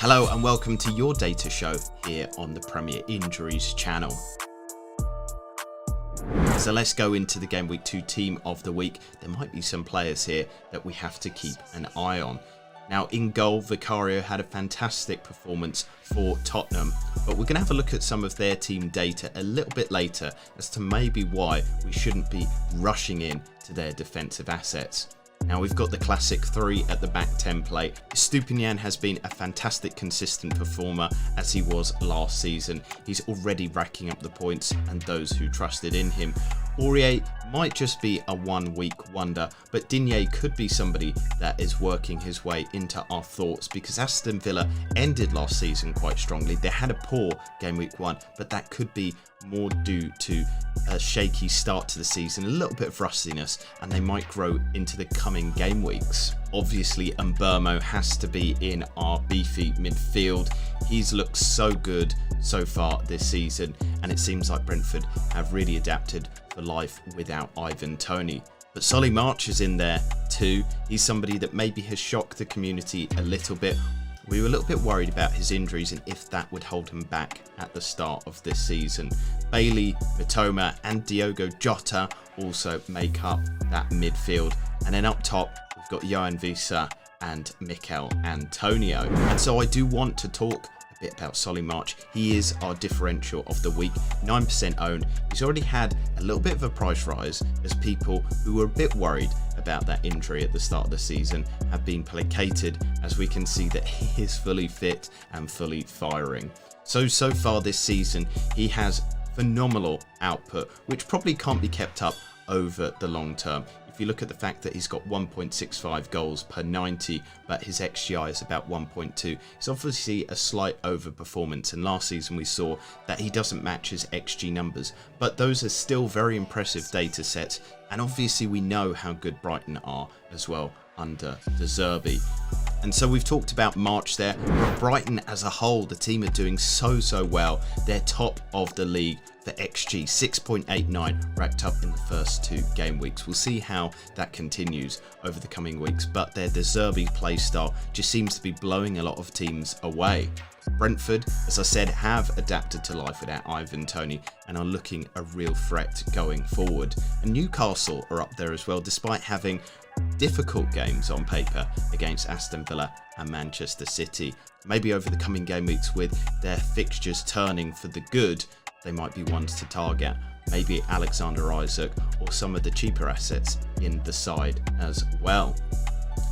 Hello and welcome to your data show here on the Premier Injuries channel. So let's go into the Game Week 2 Team of the Week. There might be some players here that we have to keep an eye on. Now in goal, Vicario had a fantastic performance for Tottenham, but we're going to have a look at some of their team data a little bit later as to maybe why we shouldn't be rushing in to their defensive assets. Now we've got the classic 3 at the back template. Estupiñán has been a fantastic consistent performer as he was last season. He's already racking up the points and those who trusted in him. Aurier might just be a one-week wonder, but Dinnery could be somebody that is working his way into our thoughts because Aston Villa ended last season quite strongly. They had a poor Game Week 1, but that could be more due to a shaky start to the season, a little bit of rustiness, and they might grow into the coming game weeks. Obviously, Mbeumo has to be in our beefy midfield. He's looked so good so far this season, and it seems like Brentford have really adapted for life without Ivan Toney. But Solly March is in there too. He's somebody that maybe has shocked the community a little bit. We were a little bit worried about his injuries and if that would hold him back at the start of this season. Bailey, Mitoma and Diogo Jota also make up that midfield. And then up top, we've got Johan Wissa and Mikel Antonio. And so I do want to talk a bit about Solly March. He is our differential of the week, 9% owned. He's already had a little bit of a price rise as people who were a bit worried about that injury at the start of the season have been placated, as we can see that he is fully fit and fully firing. So far this season, he has phenomenal output, which probably can't be kept up over the long term. If you look at the fact that he's got 1.65 goals per 90, but his XGI is about 1.2, it's obviously a slight overperformance. And last season we saw that he doesn't match his XG numbers, but those are still very impressive data sets. And obviously we know how good Brighton are as well under De Zerbi. And so we've talked about March there, but Brighton as a whole, the team are doing so well. They're top of the league for XG, 6.89 racked up in the first 2 game weeks. We'll see how that continues over the coming weeks, but their De Zerbi play style just seems to be blowing a lot of teams away. Brentford, as I said, have adapted to life without Ivan Toney and are looking a real threat going forward. And Newcastle are up there as well, despite having difficult games on paper against Aston Villa and Manchester City. Maybe over the coming game weeks, with their fixtures turning for the good, they might be ones to target. Maybe Alexander Isak or some of the cheaper assets in the side as well.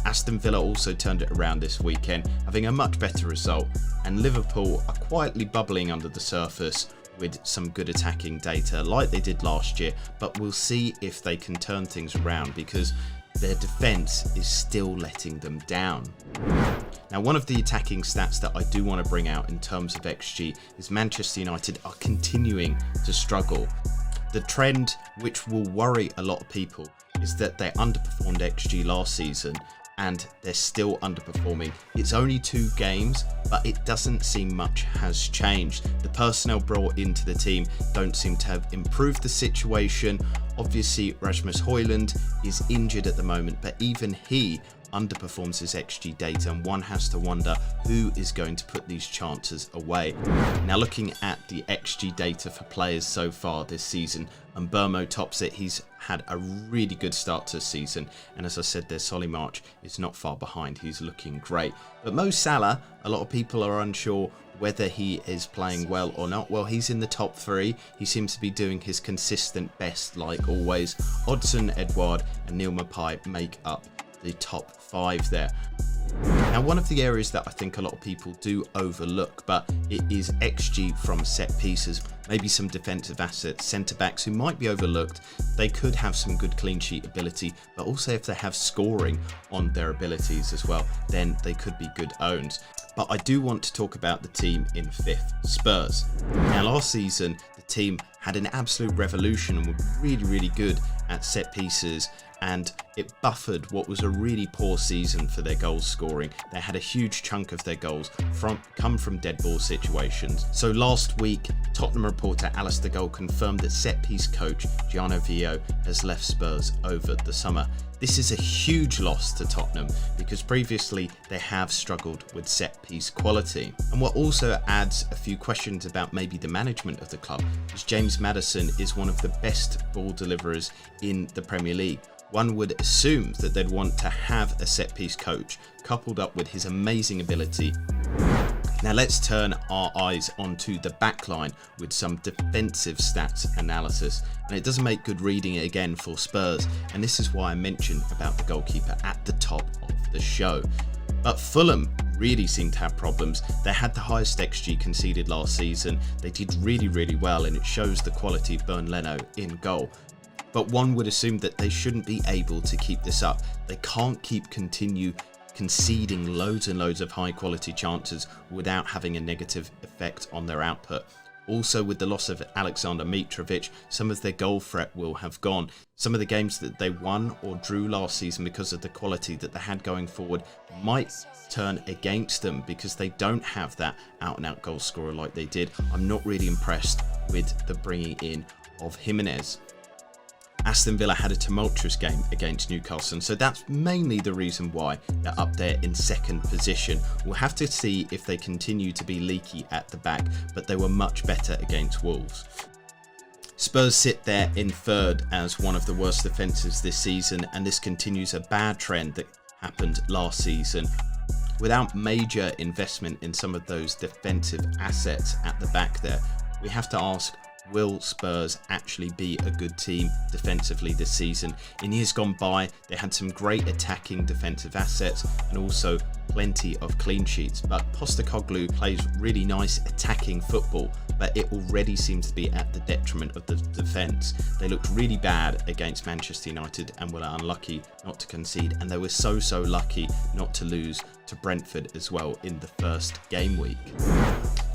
Aston Villa also turned it around this weekend, having a much better result, and Liverpool are quietly bubbling under the surface with some good attacking data like they did last year, but we'll see if they can turn things around because their defence is still letting them down. Now, one of the attacking stats that I do want to bring out in terms of XG is Manchester United are continuing to struggle. The trend, which will worry a lot of people, is that they underperformed XG last season and they're still underperforming. It's only 2 games, but it doesn't seem much has changed. The personnel brought into the team don't seem to have improved the situation. Obviously, Rasmus Højlund is injured at the moment, but even he underperforms his XG data, and one has to wonder who is going to put these chances away. Now, looking at the XG data for players so far this season, Mbeumo tops it. He's had a really good start to the season, and as I said, their Solly March is not far behind. He's looking great. But Mo Salah, a lot of people are unsure whether he is playing well or not. Well, he's in the top 3. He seems to be doing his consistent best like always. Hodgson, Edouard and Neil Maupay make up the top 5 there. Now, one of the areas that I think a lot of people do overlook, but it is XG from set pieces. Maybe some defensive assets, centre backs who might be overlooked. They could have some good clean sheet ability, but also if they have scoring on their abilities as well, then they could be good owns. But I do want to talk about the team in 5th, Spurs. Now, last season the team had an absolute revolution and were really good at set pieces and it buffered what was a really poor season for their goal scoring. They had a huge chunk of their goals come from dead ball situations. So last week, Tottenham reporter Alistair Gold confirmed that set-piece coach Gianno Vio has left Spurs over the summer. This is a huge loss to Tottenham because previously they have struggled with set-piece quality. And what also adds a few questions about maybe the management of the club is James Maddison is one of the best ball deliverers in the Premier League. One would assume that they'd want to have a set-piece coach coupled up with his amazing ability. Now let's turn our eyes onto the back line with some defensive stats analysis. And it doesn't make good reading it again for Spurs, and this is why I mentioned about the goalkeeper at the top of the show. But Fulham really seemed to have problems. They had the highest XG conceded last season. They did really well, and it shows the quality of Bernd Leno in goal. But one would assume that they shouldn't be able to keep this up. They can't continue conceding loads and loads of high quality chances without having a negative effect on their output. Also, with the loss of Alexander Mitrovic, some of their goal threat will have gone. Some of the games that they won or drew last season because of the quality that they had going forward might turn against them because they don't have that out and out goal scorer like they did. I'm not really impressed with the bringing in of Jimenez. Aston Villa had a tumultuous game against Newcastle, and so that's mainly the reason why they're up there in second position. We'll have to see if they continue to be leaky at the back, but they were much better against Wolves. Spurs sit there in third as one of the worst defences this season, and this continues a bad trend that happened last season. Without major investment in some of those defensive assets at the back there, we have to ask, will Spurs actually be a good team defensively this season? In years gone by, they had some great attacking defensive assets and also plenty of clean sheets, but Postecoglou plays really nice attacking football, but it already seems to be at the detriment of the defence. They looked really bad against Manchester United and were unlucky not to concede, and they were so lucky not to lose to Brentford as well in the first game week.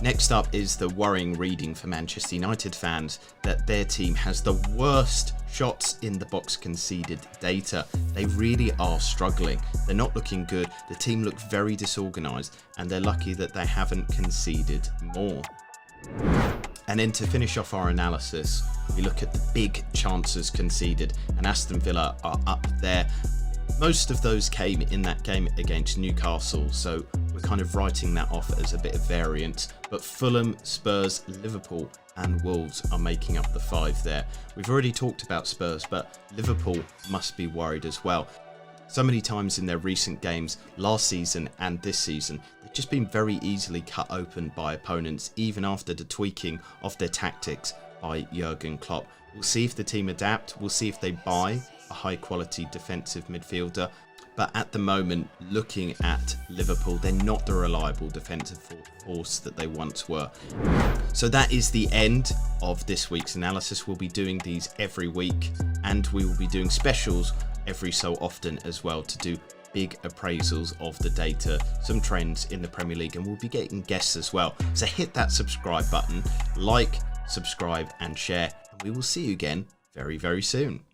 Next up is the worrying reading for Manchester United fans that their team has the worst shots in the box conceded data. They really are struggling. They're not looking good. The team look very disorganised, and they're lucky that they haven't conceded more. And then to finish off our analysis, we look at the big chances conceded, and Aston Villa are up there. Most of those came in that game against Newcastle, so we're kind of writing that off as a bit of variance. But Fulham, Spurs, Liverpool and Wolves are making up the five there. We've already talked about Spurs, but Liverpool must be worried as well. So many times in their recent games, last season and this season, they've just been very easily cut open by opponents, even after the tweaking of their tactics by Jurgen Klopp. We'll see if the team adapt, we'll see if they buy a high quality defensive midfielder, but at the moment, looking at Liverpool, they're not the reliable defensive force that they once were. So that is the end of this week's analysis. We'll be doing these every week, and we will be doing specials every so often as well to do big appraisals of the data, some trends in the Premier League, and we'll be getting guests as well. So hit that subscribe button, like, subscribe and share, and we will see you again very soon.